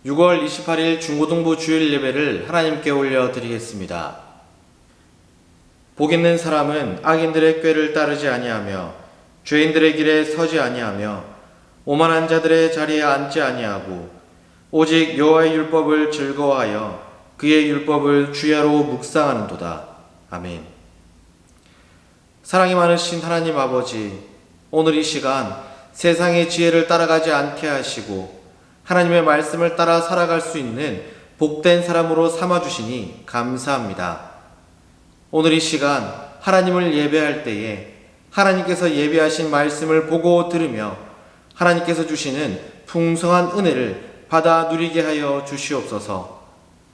6월 28일 중고등부 주일 예배를 하나님께 올려드리겠습니다. 복 있는 사람은 악인들의 꾀를 따르지 아니하며 죄인들의 길에 서지 아니하며 오만한 자들의 자리에 앉지 아니하고 오직 여호와의 율법을 즐거워하여 그의 율법을 주야로 묵상하는도다. 아멘. 사랑이 많으신 하나님 아버지, 오늘 이 시간 세상의 지혜를 따라가지 않게 하시고 하나님의 말씀을 따라 살아갈 수 있는 복된 사람으로 삼아주시니 감사합니다. 오늘 이 시간 하나님을 예배할 때에 하나님께서 예배하신 말씀을 보고 들으며 하나님께서 주시는 풍성한 은혜를 받아 누리게 하여 주시옵소서.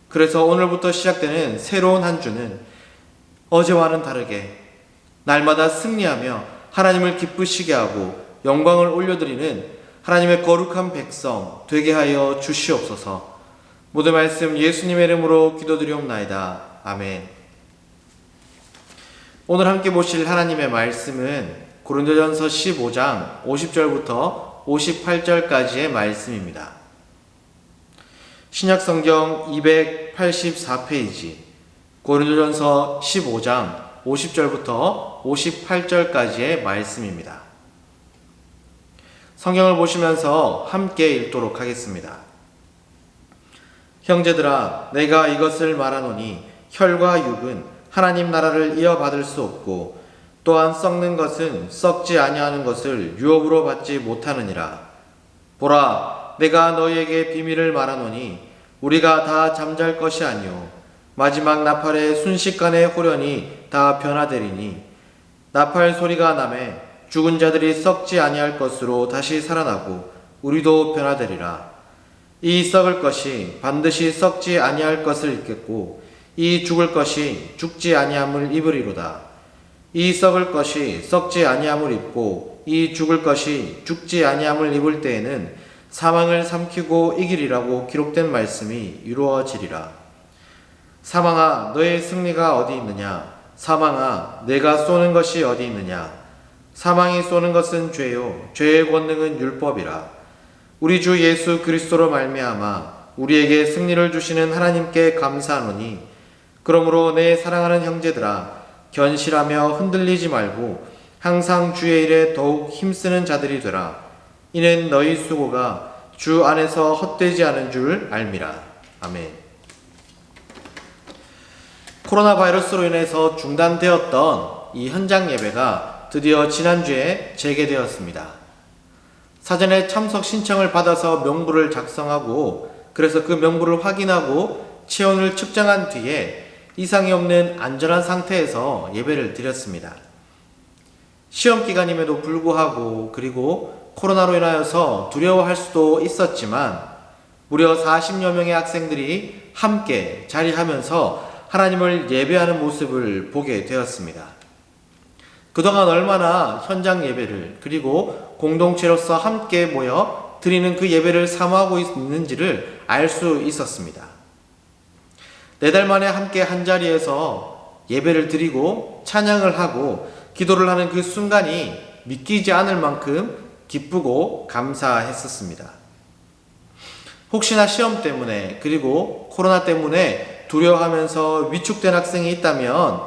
그래서 오늘부터 시작되는 새로운 한 주는 어제와는 다르게 날마다 승리하며 하나님을 기쁘시게 하고 영광을 올려드리는 하나님의 거룩한 백성 되게 하여 주시옵소서. 모든 말씀 예수님의 이름으로 기도드리옵나이다. 아멘. 오늘 함께 보실 하나님의 말씀은 고린도전서 15장 50절부터 58절까지의 말씀입니다. 신약성경 284페이지 고린도전서 15장 50절부터 58절까지의 말씀입니다. 성경을 보시면서 함께 읽도록 하겠습니다. 형제들아, 내가 이것을 말하노니 혈과 육은 하나님 나라를 이어받을 수 없고 또한 썩는 것은 썩지 아니하는 것을 유업으로 받지 못하느니라. 보라, 내가 너희에게 비밀을 말하노니 우리가 다 잠잘 것이 아니오 마지막 나팔의 순식간에 호련히 다 변화되리니 나팔 소리가 나매 죽은 자들이 썩지 아니할 것으로 다시 살아나고 우리도 변화되리라. 이 썩을 것이 반드시 썩지 아니할 것을 입겠고 이 죽을 것이 죽지 아니함을 입으리로다. 이 썩을 것이 썩지 아니함을 입고 이 죽을 것이 죽지 아니함을 입을 때에는 사망을 삼키고 이기리라고 기록된 말씀이 이루어지리라. 사망아, 너의 승리가 어디 있느냐? 사망아, 내가 쏘는 것이 어디 있느냐? 사망이 쏘는 것은 죄요, 죄의 권능은 율법이라. 우리 주 예수 그리스도로 말미암아 우리에게 승리를 주시는 하나님께 감사하노니 그러므로 내 사랑하는 형제들아, 견실하며 흔들리지 말고 항상 주의 일에 더욱 힘쓰는 자들이 되라. 이는 너희 수고가 주 안에서 헛되지 않은 줄 알미라. 아멘. 코로나 바이러스로 인해서 중단되었던 이 현장 예배가 드디어 지난주에 재개되었습니다. 사전에 참석 신청을 받아서 명부를 작성하고 그래서 그 명부를 확인하고 체온을 측정한 뒤에 이상이 없는 안전한 상태에서 예배를 드렸습니다. 시험 기간임에도 불구하고 그리고 코로나로 인하여서 두려워할 수도 있었지만 무려 40여 명의 학생들이 함께 자리하면서 하나님을 예배하는 모습을 보게 되었습니다. 그동안 얼마나 현장 예배를 그리고 공동체로서 함께 모여 드리는 그 예배를 사모하고 있는지를 알 수 있었습니다. 4달 만에 함께 한자리에서 예배를 드리고 찬양을 하고 기도를 하는 그 순간이 믿기지 않을 만큼 기쁘고 감사했었습니다. 혹시나 시험 때문에 그리고 코로나 때문에 두려워하면서 위축된 학생이 있다면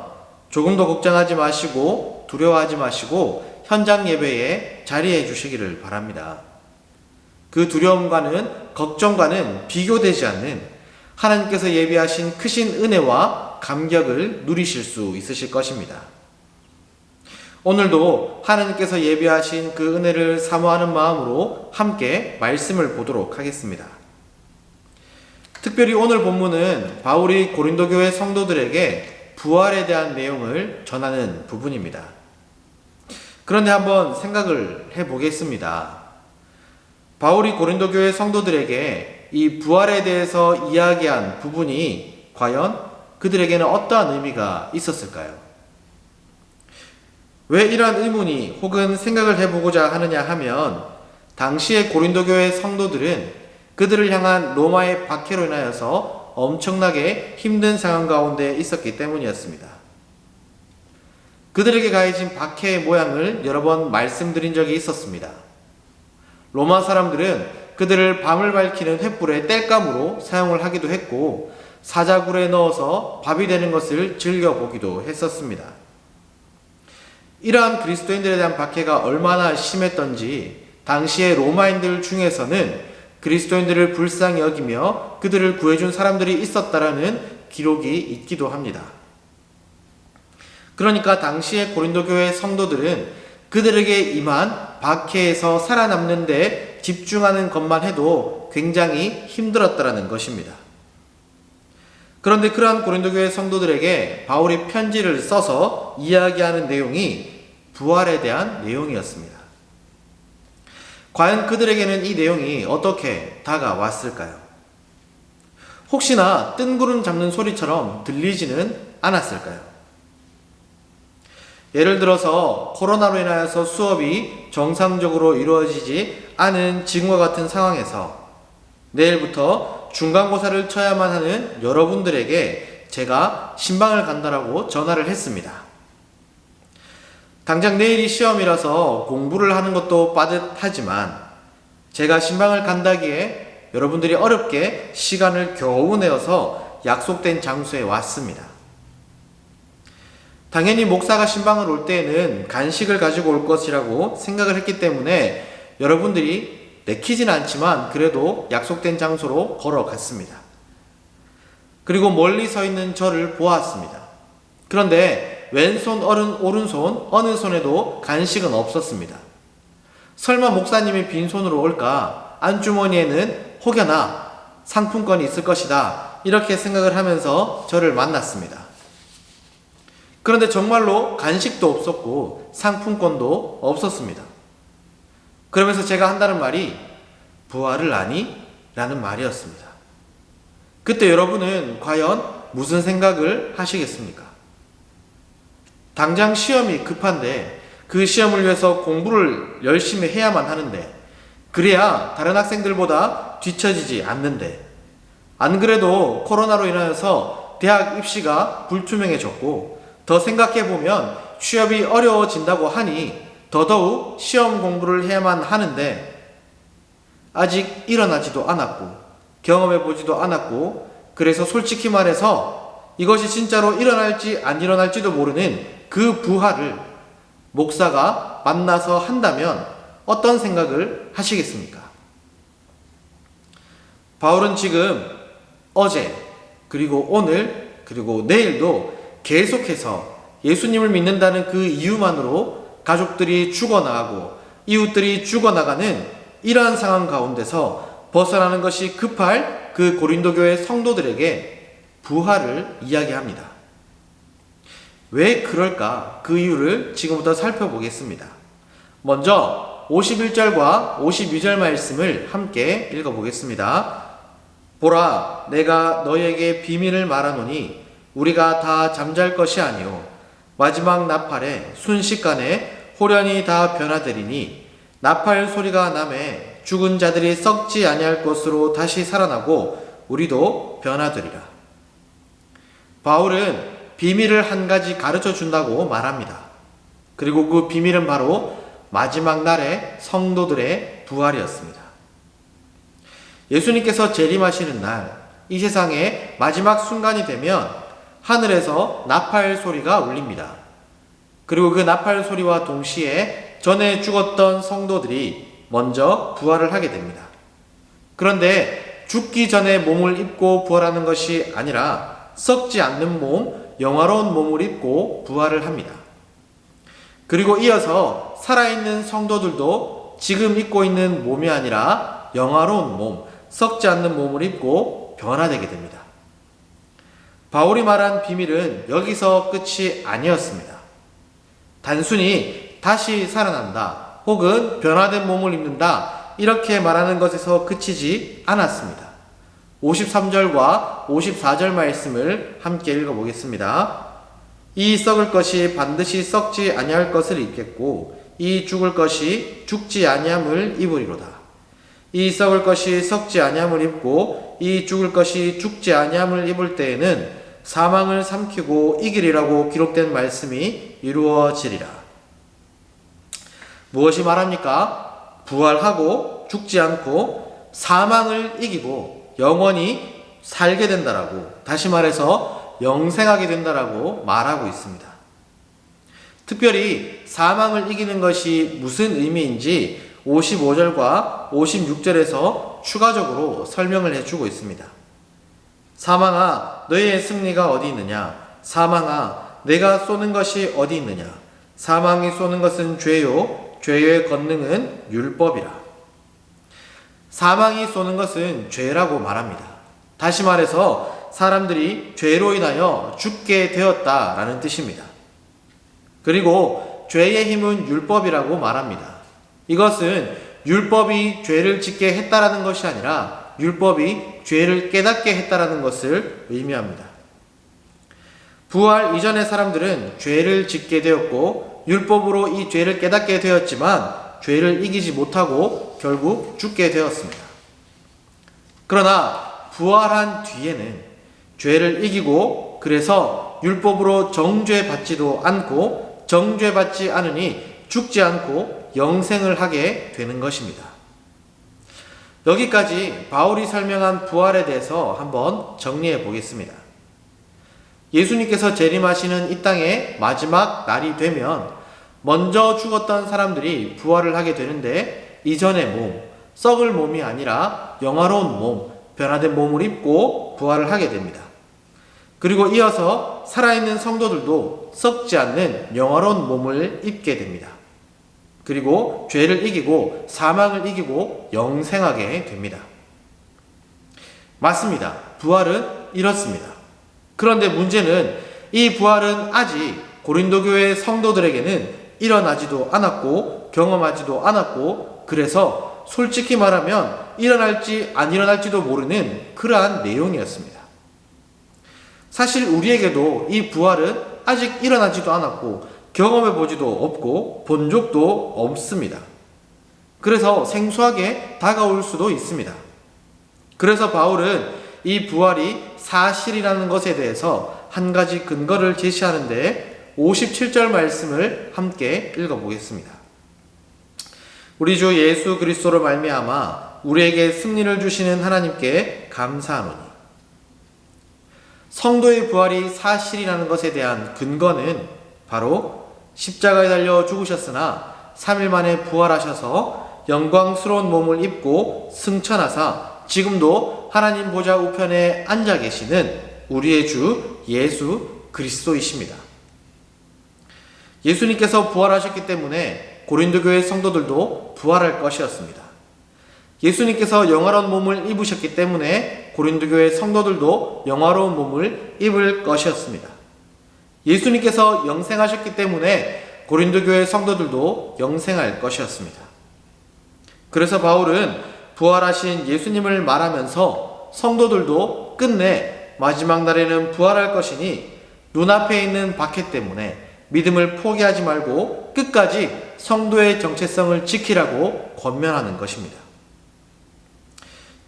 조금도 걱정하지 마시고 두려워하지 마시고 현장 예배에 자리해 주시기를 바랍니다. 그 두려움과는 걱정과는 비교되지 않는 하나님께서 예비하신 크신 은혜와 감격을 누리실 수 있으실 것입니다. 오늘도 하나님께서 예비하신 그 은혜를 사모하는 마음으로 함께 말씀을 보도록 하겠습니다. 특별히 오늘 본문은 바울이 고린도 교회 성도들에게 부활에 대한 내용을 전하는 부분입니다. 그런데 한번 생각을 해보겠습니다. 바울이 고린도 교회 성도들에게 이 부활에 대해서 이야기한 부분이 과연 그들에게는 어떠한 의미가 있었을까요? 왜 이러한 의문이 혹은 생각을 해보고자 하느냐 하면 당시의 고린도 교회 성도들은 그들을 향한 로마의 박해로 인하여서 엄청나게 힘든 상황 가운데 있었기 때문이었습니다. 그들에게 가해진 박해의 모양을 여러 번 말씀드린 적이 있었습니다. 로마 사람들은 그들을 밤을 밝히는 횃불의 땔감으로 사용을 하기도 했고 사자굴에 넣어서 밥이 되는 것을 즐겨보기도 했었습니다. 이러한 그리스도인들에 대한 박해가 얼마나 심했던지 당시의 로마인들 중에서는 그리스도인들을 불쌍히 여기며 그들을 구해준 사람들이 있었다라는 기록이 있기도 합니다. 그러니까 당시의 고린도 교회 성도들은 그들에게 임한 박해에서 살아남는 데 집중하는 것만 해도 굉장히 힘들었다라는 것입니다. 그런데 그러한 고린도 교회 성도들에게 바울이 편지를 써서 이야기하는 내용이 부활에 대한 내용이었습니다. 과연 그들에게는 이 내용이 어떻게 다가왔을까요? 혹시나 뜬구름 잡는 소리처럼 들리지는 않았을까요? 예를 들어서 코로나로 인하여서 수업이 정상적으로 이루어지지 않은 지금과 같은 상황에서 내일부터 중간고사를 쳐야만 하는 여러분들에게 제가 신방을 간다라고 전화를 했습니다. 당장 내일이 시험이라서 공부를 하는 것도 빠듯하지만 제가 신방을 간다기에 여러분들이 어렵게 시간을 겨우 내어서 약속된 장소에 왔습니다. 당연히 목사가 신방을 올 때에는 간식을 가지고 올 것이라고 생각을 했기 때문에 여러분들이 내키지는 않지만 그래도 약속된 장소로 걸어갔습니다. 그리고 멀리 서 있는 저를 보았습니다. 그런데 왼손, 오른손 어느 손에도 간식은 없었습니다. 설마 목사님이 빈손으로 올까? 안주머니에는 혹여나 상품권이 있을 것이다. 이렇게 생각을 하면서 저를 만났습니다. 그런데 정말로 간식도 없었고 상품권도 없었습니다. 그러면서 제가 한다는 말이 부활을 아니? 라는 말이었습니다. 그때 여러분은 과연 무슨 생각을 하시겠습니까? 당장 시험이 급한데 그 시험을 위해서 공부를 열심히 해야만 하는데 그래야 다른 학생들보다 뒤처지지 않는데 안 그래도 코로나로 인하여서 대학 입시가 불투명해졌고 더 생각해보면 취업이 어려워진다고 하니 더더욱 시험 공부를 해야만 하는데 아직 일어나지도 않았고 경험해보지도 않았고 그래서 솔직히 말해서 이것이 진짜로 일어날지 안 일어날지도 모르는 그 부활을 목사가 만나서 한다면 어떤 생각을 하시겠습니까? 바울은 지금 어제 그리고 오늘 그리고 내일도 계속해서 예수님을 믿는다는 그 이유만으로 가족들이 죽어나가고 이웃들이 죽어나가는 이러한 상황 가운데서 벗어나는 것이 급할 그 고린도 교회 성도들에게 부활을 이야기합니다. 왜 그럴까? 그 이유를 지금부터 살펴보겠습니다. 먼저 51절과 52절 말씀을 함께 읽어보겠습니다. 보라, 내가 너에게 비밀을 말하노니 우리가 다 잠잘 것이 아니요 마지막 나팔에 순식간에 호련히 다 변화되리니 나팔 소리가 나매 죽은 자들이 썩지 아니할 것으로 다시 살아나고 우리도 변화되리라. 바울은 비밀을 한 가지 가르쳐 준다고 말합니다. 그리고 그 비밀은 바로 마지막 날의 성도들의 부활이었습니다. 예수님께서 재림하시는 날, 이 세상의 마지막 순간이 되면 하늘에서 나팔 소리가 울립니다. 그리고 그 나팔 소리와 동시에 전에 죽었던 성도들이 먼저 부활을 하게 됩니다. 그런데 죽기 전에 몸을 입고 부활하는 것이 아니라 썩지 않는 몸, 영화로운 몸을 입고 부활을 합니다. 그리고 이어서 살아있는 성도들도 지금 입고 있는 몸이 아니라 영화로운 몸, 썩지 않는 몸을 입고 변화되게 됩니다. 바울이 말한 비밀은 여기서 끝이 아니었습니다. 단순히 다시 살아난다 혹은 변화된 몸을 입는다 이렇게 말하는 것에서 그치지 않았습니다. 53절과 54절 말씀을 함께 읽어보겠습니다. 이 썩을 것이 반드시 썩지 아니할 것을 입겠고 이 죽을 것이 죽지 아니함을 입으리로다. 이 썩을 것이 썩지 아니함을 입고 이 죽을 것이 죽지 아니함을 입을 때에는 사망을 삼키고 이기리라고 기록된 말씀이 이루어지리라. 무엇이 말합니까? 부활하고 죽지 않고 사망을 이기고 영원히 살게 된다라고, 다시 말해서 영생하게 된다라고 말하고 있습니다. 특별히 사망을 이기는 것이 무슨 의미인지 55절과 56절에서 추가적으로 설명을 해주고 있습니다. 사망아, 너희의 승리가 어디 있느냐? 사망아, 내가 쏘는 것이 어디 있느냐? 사망이 쏘는 것은 죄요, 죄의 권능은 율법이라. 사망이 쏘는 것은 죄라고 말합니다. 다시 말해서 사람들이 죄로 인하여 죽게 되었다라는 뜻입니다. 그리고 죄의 힘은 율법이라고 말합니다. 이것은 율법이 죄를 짓게 했다라는 것이 아니라 율법이 죄를 깨닫게 했다라는 것을 의미합니다. 부활 이전의 사람들은 죄를 짓게 되었고 율법으로 이 죄를 깨닫게 되었지만 죄를 이기지 못하고 결국 죽게 되었습니다. 그러나 부활한 뒤에는 죄를 이기고, 그래서 율법으로 정죄받지도 않고 정죄받지 않으니 죽지 않고 영생을 하게 되는 것입니다. 여기까지 바울이 설명한 부활에 대해서 한번 정리해 보겠습니다. 예수님께서 재림하시는 이 땅의 마지막 날이 되면 먼저 죽었던 사람들이 부활을 하게 되는데, 이전의 몸, 썩을 몸이 아니라 영화로운 몸, 변화된 몸을 입고 부활을 하게 됩니다. 그리고 이어서 살아있는 성도들도 썩지 않는 영화로운 몸을 입게 됩니다. 그리고 죄를 이기고 사망을 이기고 영생하게 됩니다. 맞습니다. 부활은 이렇습니다. 그런데 문제는 이 부활은 아직 고린도 교회 성도들에게는 일어나지도 않았고 경험하지도 않았고, 그래서 솔직히 말하면 일어날지 안 일어날지도 모르는 그러한 내용이었습니다. 사실 우리에게도 이 부활은 아직 일어나지도 않았고 경험해 보지도 없고 본 적도 없습니다. 그래서 생소하게 다가올 수도 있습니다. 그래서 바울은 이 부활이 사실이라는 것에 대해서 한 가지 근거를 제시하는데 57절 말씀을 함께 읽어보겠습니다. 우리 주 예수 그리스도로 말미암아 우리에게 승리를 주시는 하나님께 감사하노니. 성도의 부활이 사실이라는 것에 대한 근거는 바로 십자가에 달려 죽으셨으나 3일 만에 부활하셔서 영광스러운 몸을 입고 승천하사 지금도 하나님 보좌 우편에 앉아 계시는 우리의 주 예수 그리스도이십니다. 예수님께서 부활하셨기 때문에 고린도 교회 성도들도 부활할 것이었습니다. 예수님께서 영화로운 몸을 입으셨기 때문에 고린도 교회 성도들도 영화로운 몸을 입을 것이었습니다. 예수님께서 영생하셨기 때문에 고린도 교회 성도들도 영생할 것이었습니다. 그래서 바울은 부활하신 예수님을 말하면서 성도들도 끝내 마지막 날에는 부활할 것이니 눈앞에 있는 박해 때문에 믿음을 포기하지 말고 끝까지 성도의 정체성을 지키라고 권면하는 것입니다.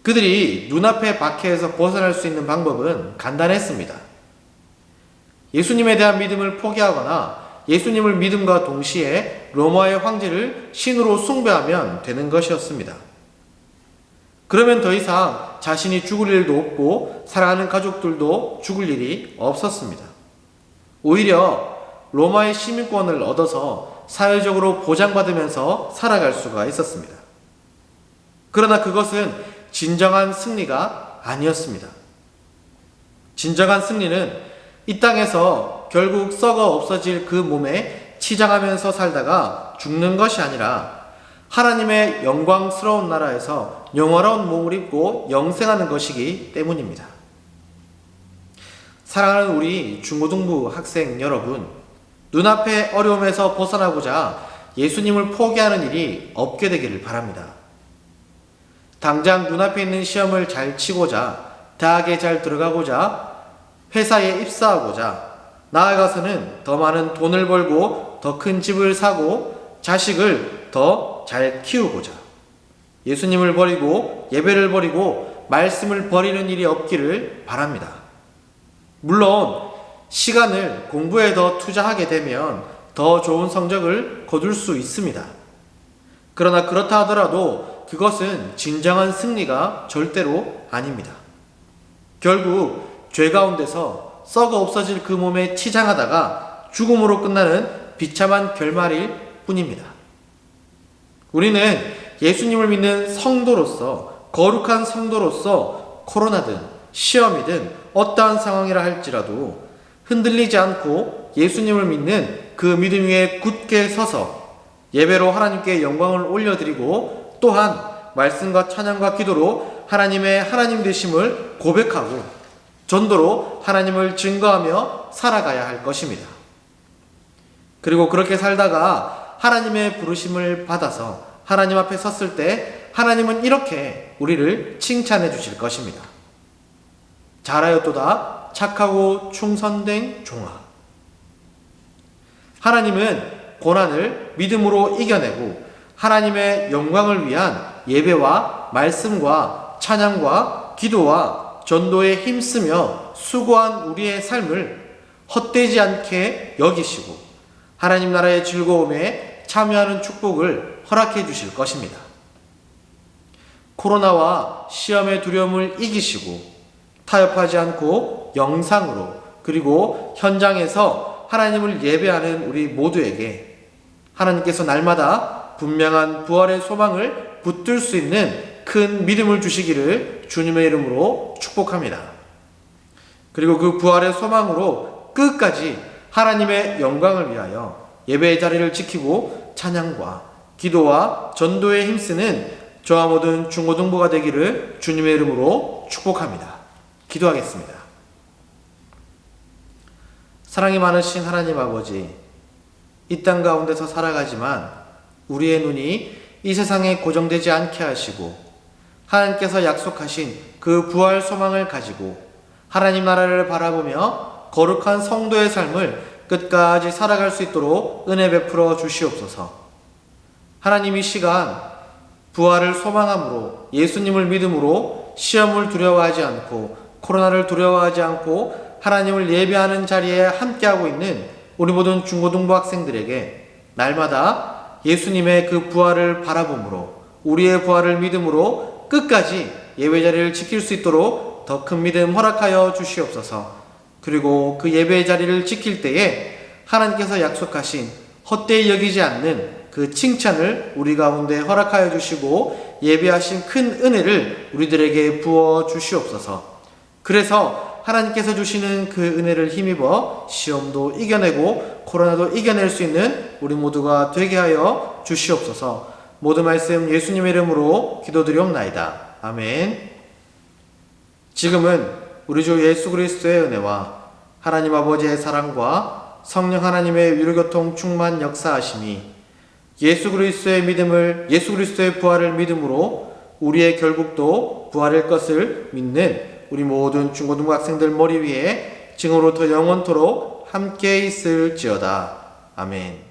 그들이 눈앞의 박해에서 벗어날 수 있는 방법은 간단했습니다. 예수님에 대한 믿음을 포기하거나 예수님을 믿음과 동시에 로마의 황제를 신으로 숭배하면 되는 것이었습니다. 그러면 더 이상 자신이 죽을 일도 없고 사랑하는 가족들도 죽을 일이 없었습니다. 오히려 로마의 시민권을 얻어서 사회적으로 보장받으면서 살아갈 수가 있었습니다. 그러나 그것은 진정한 승리가 아니었습니다. 진정한 승리는 이 땅에서 결국 썩어 없어질 그 몸에 치장하면서 살다가 죽는 것이 아니라 하나님의 영광스러운 나라에서 영화로운 몸을 입고 영생하는 것이기 때문입니다. 사랑하는 우리 중고등부 학생 여러분, 눈앞의 어려움에서 벗어나고자 예수님을 포기하는 일이 없게 되기를 바랍니다. 당장 눈앞에 있는 시험을 잘 치고자, 대학에 잘 들어가고자, 회사에 입사하고자, 나아가서는 더 많은 돈을 벌고 더 큰 집을 사고 자식을 더 잘 키우고자, 예수님을 버리고 예배를 버리고 말씀을 버리는 일이 없기를 바랍니다. 물론 시간을 공부에 더 투자하게 되면 더 좋은 성적을 거둘 수 있습니다. 그러나 그렇다 하더라도 그것은 진정한 승리가 절대로 아닙니다. 결국 죄 가운데서 썩어 없어질 그 몸에 치장하다가 죽음으로 끝나는 비참한 결말일 뿐입니다. 우리는 예수님을 믿는 성도로서, 거룩한 성도로서 코로나든 시험이든 어떠한 상황이라 할지라도 흔들리지 않고 예수님을 믿는 그 믿음 위에 굳게 서서 예배로 하나님께 영광을 올려드리고, 또한 말씀과 찬양과 기도로 하나님의 하나님 되심을 고백하고 전도로 하나님을 증거하며 살아가야 할 것입니다. 그리고 그렇게 살다가 하나님의 부르심을 받아서 하나님 앞에 섰을 때 하나님은 이렇게 우리를 칭찬해 주실 것입니다. 잘하였도다 착하고 충성된 종아. 하나님은 고난을 믿음으로 이겨내고 하나님의 영광을 위한 예배와 말씀과 찬양과 기도와 전도에 힘쓰며 수고한 우리의 삶을 헛되지 않게 여기시고 하나님 나라의 즐거움에 참여하는 축복을 허락해 주실 것입니다. 코로나와 시험의 두려움을 이기시고 타협하지 않고 영상으로 그리고 현장에서 하나님을 예배하는 우리 모두에게 하나님께서 날마다 분명한 부활의 소망을 붙들 수 있는 큰 믿음을 주시기를 주님의 이름으로 축복합니다. 그리고 그 부활의 소망으로 끝까지 하나님의 영광을 위하여 예배의 자리를 지키고 찬양과 기도와 전도에 힘쓰는 저와 모든 중고등부가 되기를 주님의 이름으로 축복합니다. 기도하겠습니다. 사랑이 많으신 하나님 아버지, 이 땅 가운데서 살아가지만 우리의 눈이 이 세상에 고정되지 않게 하시고 하나님께서 약속하신 그 부활 소망을 가지고 하나님 나라를 바라보며 거룩한 성도의 삶을 끝까지 살아갈 수 있도록 은혜 베풀어 주시옵소서. 하나님, 이 시간 부활을 소망함으로 예수님을 믿음으로 시험을 두려워하지 않고 코로나를 두려워하지 않고 하나님을 예배하는 자리에 함께하고 있는 우리 모든 중고등부 학생들에게 날마다 예수님의 그 부활을 바라봄으로 우리의 부활을 믿음으로 끝까지 예배 자리를 지킬 수 있도록 더 큰 믿음 허락하여 주시옵소서. 그리고 그 예배의 자리를 지킬 때에 하나님께서 약속하신 헛되이 여기지 않는 그 칭찬을 우리 가운데 허락하여 주시고 예배하신 큰 은혜를 우리들에게 부어 주시옵소서. 그래서 하나님께서 주시는 그 은혜를 힘입어 시험도 이겨내고 코로나도 이겨낼 수 있는 우리 모두가 되게 하여 주시옵소서. 모든 말씀 예수님의 이름으로 기도드리옵나이다. 아멘. 지금은 우리 주 예수 그리스도의 은혜와 하나님 아버지의 사랑과 성령 하나님의 위로교통 충만 역사하심이 예수 그리스도의 부활을 믿음으로 우리의 결국도 부활일 것을 믿는 우리 모든 중고등부 학생들 머리 위에 지금으로부터 영원토록 함께 있을지어다. 아멘.